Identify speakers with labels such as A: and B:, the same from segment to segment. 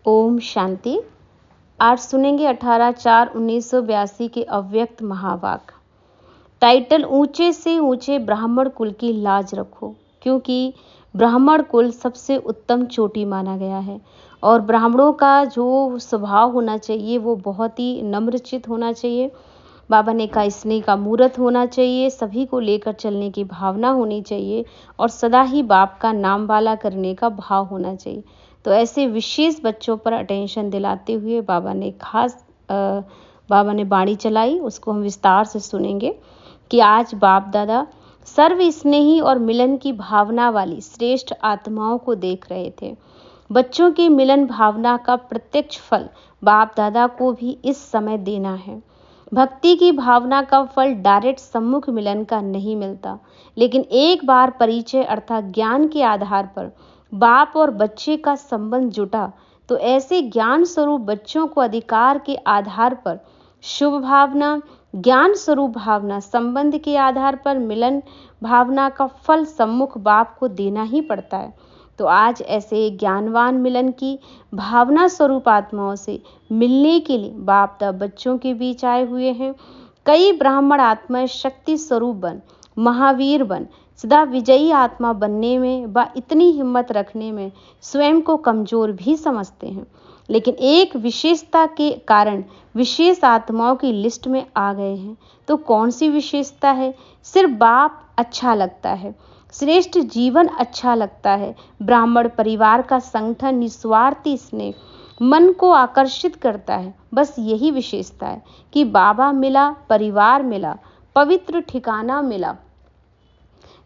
A: ओम शांति। आज सुनेंगे 18/4/1982 के अव्यक्त महावाक्य। टाइटल, ऊंचे से ऊंचे ब्राह्मण कुल की लाज रखो, क्योंकि ब्राह्मण कुल सबसे उत्तम चोटी माना गया है और ब्राह्मणों का जो स्वभाव होना चाहिए वो बहुत ही नम्रचित होना चाहिए। बाबा ने कहा स्नेह का मूर्त होना चाहिए, सभी को लेकर चलने की भावना होनी चाहिए और सदा ही बाप का नाम वाला करने का भाव होना चाहिए। तो ऐसे विशेष बच्चों पर अटेंशन दिलाते हुए बाबा ने वाणी चलाई, उसको हम विस्तार से सुनेंगे कि आज बाप दादा सर्व स्नेही और मिलन की भावना वाली श्रेष्ठ आत्माओं को देख रहे थे। बच्चों की मिलन भावना का प्रत्यक्ष फल बाप दादा को भी इस समय देना है। भक्ति की भावना का फल डायरेक्ट सम्मुख मिलन का नहीं मिलता, लेकिन एक बार परिचय अर्थात ज्ञान के आधार पर बाप और बच्चे का संबंध जुटा तो ऐसे ज्ञान स्वरूप बच्चों को अधिकार के आधार पर शुभ भावना, ज्ञान स्वरूप भावना, संबंध के आधार पर मिलन भावना का फल सम्मुख बाप को देना ही पड़ता है। तो आज ऐसे ज्ञानवान मिलन की भावना स्वरूप आत्माओं से मिलने के लिए बाप दा बच्चों के बीच आए हुए हैं। कई ब्राह्मण आत्माएं शक्ति स्वरूप बन, महावीर बन, सदा विजयी आत्मा बनने में व इतनी हिम्मत रखने में स्वयं को कमजोर भी समझते हैं, लेकिन एक विशेषता के कारण विशेष आत्माओं की लिस्ट में आ गए हैं। तो कौन सी विशेषता है? सिर्फ बाप अच्छा लगता है, श्रेष्ठ जीवन अच्छा लगता है, ब्राह्मण परिवार का संगठन निस्वार्थी स्नेह मन को आकर्षित करता है। बस यही विशेषता है कि बाबा मिला, परिवार मिला, पवित्र ठिकाना मिला,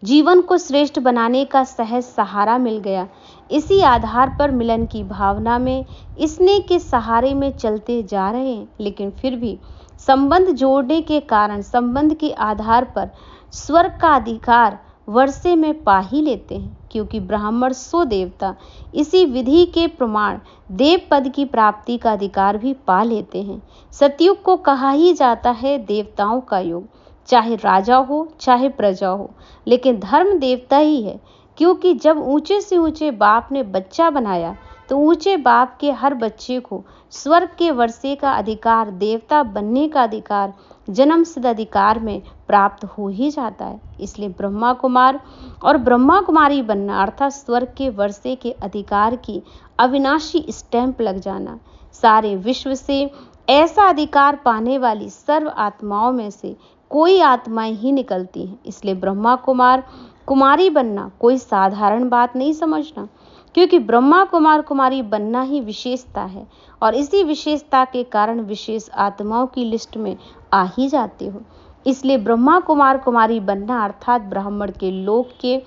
A: जीवन को श्रेष्ठ बनाने का सहज सहारा मिल गया। इसी आधार पर मिलन की भावना में स्नेह के सहारे में चलते जा रहे हैं, लेकिन फिर भी संबंध जोड़ने के कारण संबंध के आधार पर स्वर्ग का अधिकार वर्षे में पा ही लेते हैं, क्योंकि ब्राह्मण सो देवता इसी विधि के प्रमाण देव पद की प्राप्ति का अधिकार भी पा लेते हैं। सतयुग को कहा ही जाता है देवताओं का युग, चाहे राजा हो चाहे प्रजा हो, लेकिन धर्म देवता ही है, क्योंकि जब ऊंचे से ऊंचे बाप ने बच्चा बनाया तो ऊंचे बाप के हर बच्चे को स्वर्ग के वर्षे का अधिकार, देवता बनने का अधिकार, जन्म सिद्ध अधिकार में प्राप्त हो ही जाता है। इसलिए ब्रह्मा कुमार और ब्रह्मा कुमारी बनना अर्थात स्वर्ग के वर्षे के अधिकार की अविनाशी स्टैंप लग जाना, सारे विश्व से ऐसा अधिकार पाने वाली सर्व आत्माओं में से कोई आत्माएं ही निकलती हैं। इसलिए ब्रह्मा कुमार कुमारी बनना कोई साधारण बात नहीं समझना, क्योंकि ब्रह्मा कुमार कुमारी बनना ही विशेषता है और इसी विशेषता के कारण विशेष आत्माओं की लिस्ट में आ ही जाते हो। इसलिए ब्रह्मा कुमार कुमारी बनना अर्थात ब्राह्मण के लोक के,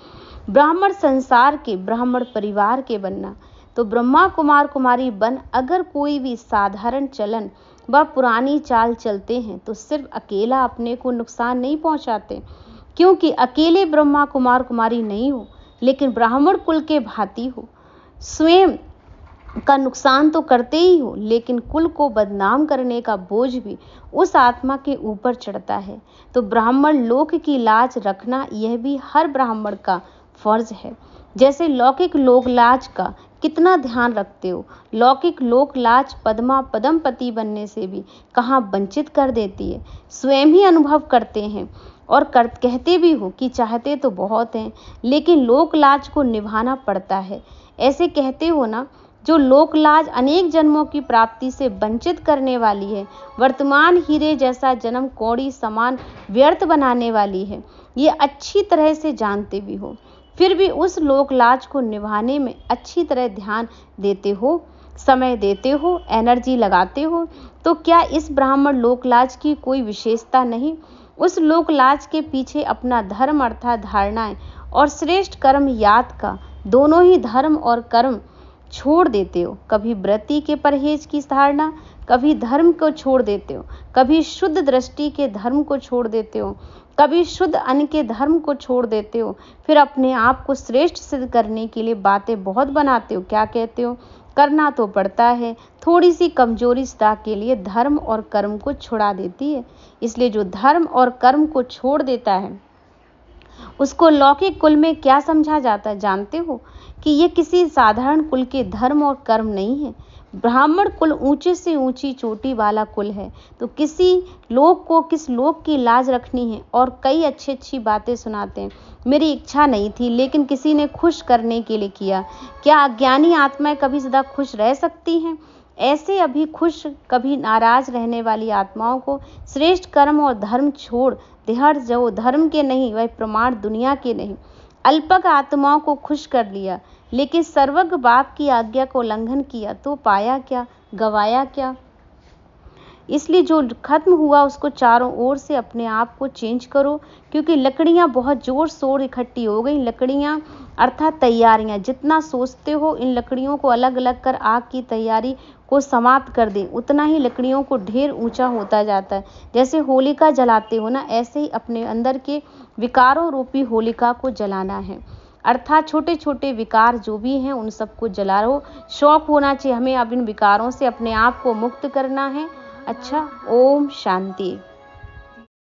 A: ब्राह्मण संसार के, ब्राह्मण परिवार के बनना। तो ब्रह्मा कुमार कुमारी बन अगर कोई भी साधारण चलन व पुरानी चाल चलते हैं तो सिर्फ अकेला अपने को नुकसान नहीं पहुंचाते, क्योंकि अकेले ब्रह्मा कुमार कुमारी नहीं हो, लेकिन ब्राह्मण कुल के भांति हो, स्वयं का नुकसान तो करते ही हो, लेकिन कुल को बदनाम करने का बोझ भी उस आत्मा के ऊपर चढ़ता है। तो ब्राह्मण लोक की लाज रखना यह भी हर ब्राह्मण का फर्ज है। जैसे लौकिक लोक लाज का कितना ध्यान रखते हो, लौकिक लोक लाज पद्मा पद्मपति बनने से भी कहाँ वंचित कर देती है। स्वयं ही अनुभव करते हैं और कहते भी हो कि चाहते तो बहुत हैं, लेकिन लोक लाज को निभाना पड़ता है। ऐसे कहते हो ना, जो लोक लाज अनेक जन्मों की प्राप्ति से वंचित करने वाली है, वर्तमान हीरे जैसा जन्म कौड़ी समान व्यर्थ बनाने वाली है, ये अच्छी तरह से जानते भी हो, फिर भी उस लोक लाज को निभाने में अच्छी तरह ध्यान देते हो, समय देते हो, एनर्जी लगाते हो। तो क्या इस ब्राह्मण लोक लाज की कोई विशेषता नहीं? उस लोक लाज के पीछे अपना धर्म अर्थात धारणाएं और श्रेष्ठ कर्म याद का, दोनों ही धर्म और कर्म छोड़ देते हो। कभी व्रती के परहेज की धारणा, कभी धर्म को छोड़ देते हो, कभी शुद्ध दृष्टि के धर्म को छोड़ देते हो, कभी शुद्ध अन्न के धर्म को छोड़ देते हो। फिर अपने आप को श्रेष्ठ सिद्ध करने के लिए बातें बहुत बनाते हो। क्या कहते हो? करना तो पड़ता है, थोड़ी सी कमजोरी सदा के लिए धर्म और कर्म को छुड़ा देती है। इसलिए जो धर्म और कर्म को छोड़ देता है उसको लौकिक कुल में क्या समझा जाता है जानते हो? कि ये किसी साधारण कुल के धर्म और कर्म नहीं है। ब्राह्मण कुल ऊंचे से ऊंची चोटी वाला कुल है। तो किसी लोग को किस लोग की लाज रखनी है और कई अच्छी अच्छी बातें सुनाते हैं। मेरी इच्छा नहीं थी, लेकिन किसी ने खुश करने के लिए किया। क्या अज्ञानी आत्माएं कभी सदा खुश रह सकती हैं? ऐसे अभी खुश कभी नाराज रहने वाली आत्माओं को श्रेष्ठ कर्म और धर्म छोड़ देहर जो धर्म के नहीं, वह प्रमाण दुनिया के नहीं, अल्पक आत्माओं को खुश कर लिया। लेकिन सर्वज्ञ बाप की आज्ञा को उल्लंघन किया तो पाया क्या, गवाया क्या? इसलिए जो खत्म हुआ उसको चारों ओर से अपने आप को चेंज करो, क्योंकि लकड़ियां बहुत जोर शोर इकट्ठी हो गई। लकड़ियां अर्थात तैयारियां, जितना सोचते हो इन लकड़ियों को अलग अलग कर आग की तैयारी को समाप्त कर दें, उतना ही लकड़ियों को ढेर ऊंचा होता जाता है। जैसे होलिका जलाते हो ना, ऐसे ही अपने अंदर के विकारों रूपी होलिका को जलाना है। अर्थात छोटे छोटे विकार जो भी हैं उन सबको जलाओ। शौक होना चाहिए हमें अब इन विकारों से अपने आप को मुक्त करना है। अच्छा, ओम शांति।